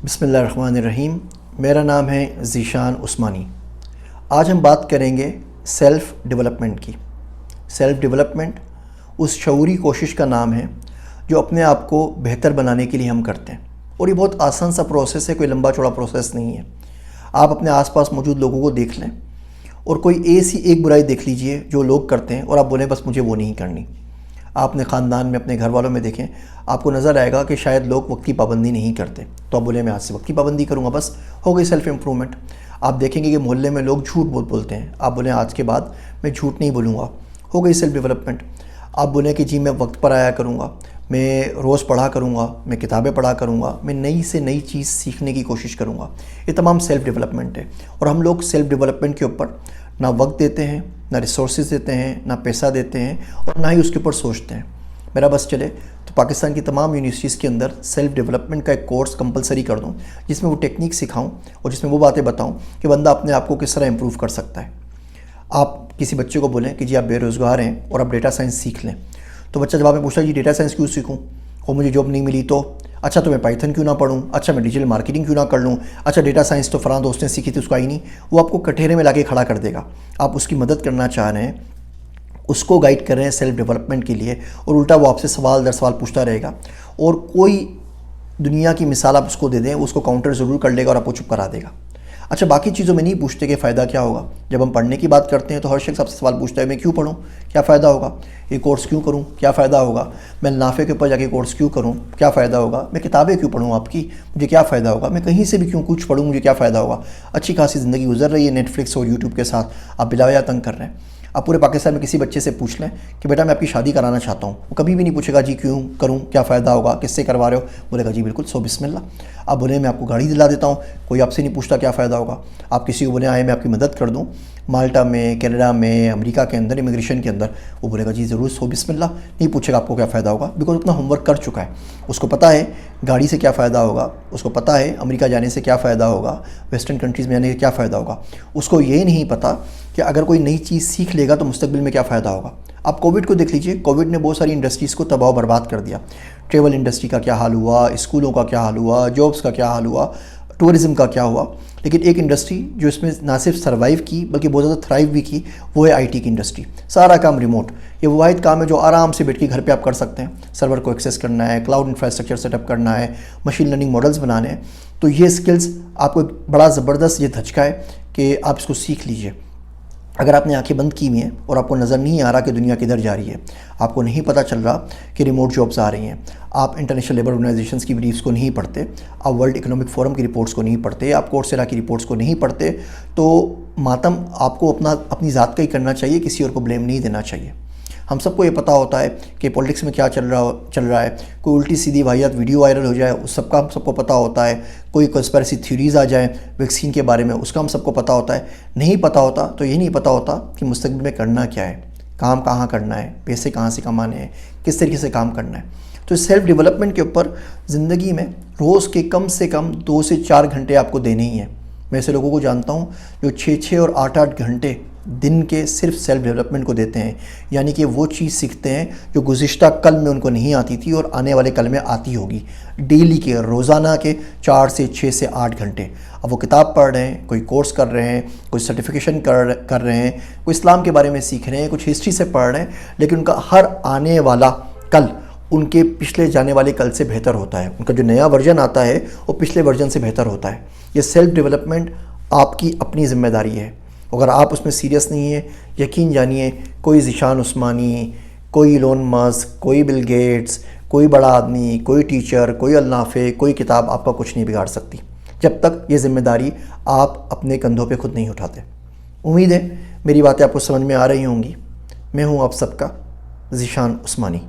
बिस्मिल्लाहिर्रहमानिर्रहीम। मेरा नाम है ज़ीशान उस्मानी। आज हम बात करेंगे सेल्फ़ डेवलपमेंट की। सेल्फ़ डेवलपमेंट उस शऊरी कोशिश का नाम है जो अपने आप को बेहतर बनाने के लिए हम करते हैं, और ये बहुत आसान सा प्रोसेस है, कोई लंबा चौड़ा प्रोसेस नहीं है। आप अपने आसपास मौजूद लोगों को देख लें और कोई ऐसी एक बुराई देख लीजिए जो लोग करते हैं और आप बोलें बस मुझे वो नहीं करनी। आप अपने ख़ानदान में, अपने घर वालों में देखें, आपको नज़र आएगा कि शायद लोग वक्त की पाबंदी नहीं करते, तो आप बोले मैं आज से वक्त की पाबंदी करूँगा, बस हो गई सेल्फ़ इम्प्रूवमेंट। आप देखेंगे कि मोहल्ले में लोग झूठ बहुत बोलते हैं, आप बोलें आज के बाद मैं झूठ नहीं बोलूँगा, हो गई सेल्फ़ डेवलपमेंट। आप बोलें कि जी मैं वक्त पर आया करूँगा, मैं रोज़ पढ़ा करूँगा, मैं किताबें पढ़ा करूँगा, मैं नई से नई चीज़ सीखने की कोशिश करूँगा। ये तमाम सेल्फ़ डेवलपमेंट है, और हम लोग सेल्फ़ डेवलपमेंट के ऊपर ना वक्त देते हैं, ना रिसोर्सेज देते हैं, ना पैसा देते हैं, और ना ही उसके ऊपर सोचते हैं। मेरा बस चले तो पाकिस्तान की तमाम यूनिवर्सिटीज़ के अंदर सेल्फ़ डेवलपमेंट का एक कोर्स कंपलसरी कर दूं, जिसमें वो टेक्निक सिखाऊं और जिसमें वो बातें बताऊं कि बंदा अपने आप को किस तरह इंप्रूव कर सकता है। आप किसी बच्चे को बोलें कि जी आप बेरोज़गार हैं और आप डेटा साइंस सीख लें, तो बच्चा जवाब में पूछता है जी डेटा साइंस क्यों सीखूँ, और मुझे जॉब नहीं मिली तो अच्छा, तो मैं पाइथन क्यों ना पढ़ूँ, अच्छा मैं डिजिटल मार्केटिंग क्यों ना कर लूँ, अच्छा डेटा साइंस तो फ़लाँ दोस्त ने सीखी थी उसको आई नहीं। वो आपको कटहरे में लाके खड़ा कर देगा। आप उसकी मदद करना चाह रहे हैं, उसको गाइड कर रहे हैं सेल्फ़ डेवलपमेंट के लिए, और उल्टा वो आपसे सवाल दर सवाल पूछता रहेगा, और कोई दुनिया की मिसाल आप उसको दे दें उसको काउंटर ज़रूर कर लेगा और आपको चुप करा देगा। अच्छा, बाकी चीज़ों में नहीं पूछते कि फ़ायदा क्या होगा। जब हम पढ़ने की बात करते हैं तो हर शख्स आपसे सवाल पूछता है मैं क्यों पढूं, क्या फ़ायदा होगा, ये कोर्स क्यों करूं, क्या फ़ायदा होगा, मैं नाफे के ऊपर जाके कोर्स क्यों करूं, क्या फ़ायदा होगा, मैं किताबें क्यों पढूं आपकी, मुझे क्या फ़ायदा होगा, मैं कहीं से भी क्यों कुछ पढूं, मुझे क्या फ़ायदा होगा। अच्छी खासी ज़िंदगी गुजर रही है नेटफ्लिक्स और यूट्यूब के साथ, आप बिलावजा तंग कर रहे हैं। आप पूरे पाकिस्तान में किसी बच्चे से पूछ लें कि बेटा मैं आपकी शादी कराना चाहता हूँ, वो कभी भी नहीं पूछेगा जी क्यों करूँ, क्या फ़ायदा होगा, किससे करवा रहे हो, बोलेगा जी बिल्कुल सो बिस्मिल्लाह। आप बोले मैं आपको गाड़ी दिला देता हूँ, कोई आपसे नहीं पूछता क्या फ़ायदा होगा। आप किसी को बोले आए मैं आपकी मदद कर दूँ माल्टा में, कनाडा में, अमेरिका के अंदर इमिग्रेशन के अंदर, वो बोलेगा जी ज़रूर सो बिस्मिल्लाह, नहीं पूछेगा आपको क्या फ़ायदा होगा, बिकॉज अपना होमवर्क कर चुका है। उसको पता है गाड़ी से क्या फ़ायदा होगा, उसको पता है अमेरिका जाने से क्या फ़ायदा होगा, वेस्टर्न कंट्रीज़ में जाने से क्या फ़ायदा होगा। उसको ये नहीं पता कि अगर कोई नई चीज़ सीख लेगा तो मुस्तकबिल में क्या फ़ायदा होगा। आप कोविड को देख लीजिए, कोविड ने बहुत सारी इंडस्ट्रीज़ को तबाह बर्बाद कर दिया। ट्रेवल इंडस्ट्री का क्या हाल हुआ, स्कूलों का क्या हाल हुआ, जॉब्स का क्या हाल हुआ, टूरिज़म का क्या हुआ। लेकिन एक इंडस्ट्री जो इसमें ना सिर्फ सर्वाइव की बल्कि बहुत ज़्यादा थ्राइव भी की, वो है आईटी की इंडस्ट्री। सारा काम रिमोट, ये वो वाहिद काम है जो आराम से बैठ के घर पे आप कर सकते हैं। सर्वर को एक्सेस करना है, क्लाउड इंफ्रास्ट्रक्चर सेटअप करना है, मशीन लर्निंग मॉडल्स बनाने हैं, तो ये स्किल्स आपको एक बड़ा ज़बरदस्त ये धचका है कि आप इसको सीख लीजिए। अगर आपने आंखें बंद की हुई हैं और आपको नज़र नहीं आ रहा कि दुनिया किधर जा रही है, आपको नहीं पता चल रहा कि रिमोट जॉब्स आ रही हैं, आप इंटरनेशनल लेबर ऑर्गेनाइजेशंस की ब्रीफ्स को नहीं पढ़ते, आप वर्ल्ड इकोनॉमिक फोरम की रिपोर्ट्स को नहीं पढ़ते, आप कोर्सेरा की रिपोर्ट्स को नहीं पढ़ते, तो मातम आपको अपनी ज़ात का ही करना चाहिए, किसी और को ब्लेम नहीं देना चाहिए। हम सबको ये पता होता है कि पॉलिटिक्स में क्या चल रहा है, कोई उल्टी सीधी वाहियात वीडियो वायरल हो जाए उस सबका हम सबको पता होता है, कोई कंस्पिरेसी थ्योरीज़ आ जाए वैक्सीन के बारे में उसका हम सबको पता होता है। नहीं पता होता तो ये नहीं पता होता कि मुस्तकबिल में करना क्या है, काम कहाँ करना है, पैसे कहाँ से कमाने हैं, किस तरीके से काम करना है। तो सेल्फ़ डेवलपमेंट के ऊपर ज़िंदगी में रोज़ के कम से कम 2 से 4 घंटे आपको देने ही हैं। मैं ऐसे लोगों को जानता हूँ जो 6-6 और 8-8 घंटे दिन के सिर्फ सेल्फ़ डेवलपमेंट को देते हैं, यानी कि वो चीज़ सीखते हैं जो गुज़िश्ता कल में उनको नहीं आती थी और आने वाले कल में आती होगी। डेली के, रोज़ाना के 4 से 6 से 8 घंटे। अब वो किताब पढ़ रहे हैं, कोई कोर्स कर रहे हैं, कोई सर्टिफिकेशन कर रहे हैं, कोई इस्लाम के बारे में सीख रहे हैं, कुछ हिस्ट्री से पढ़ रहे हैं, लेकिन उनका हर आने वाला कल उनके पिछले जाने वाले कल से बेहतर होता है। उनका जो नया वर्जन आता है वो पिछले वर्जन से बेहतर होता है। ये सेल्फ़ डेवलपमेंट आपकी अपनी ज़िम्मेदारी है। अगर आप उसमें सीरियस नहीं है, यकीन जानिए कोई ज़ीशान उस्मानी, कोई इलोन मस्क, कोई बिल गेट्स, कोई बड़ा आदमी, कोई टीचर, कोई अल्नाफे, कोई किताब आपका कुछ नहीं बिगाड़ सकती, जब तक ये ज़िम्मेदारी आप अपने कंधों पे खुद नहीं उठाते। उम्मीद है मेरी बातें आपको समझ में आ रही होंगी। मैं हूँ आप सबका ज़ीशान उस्मानी।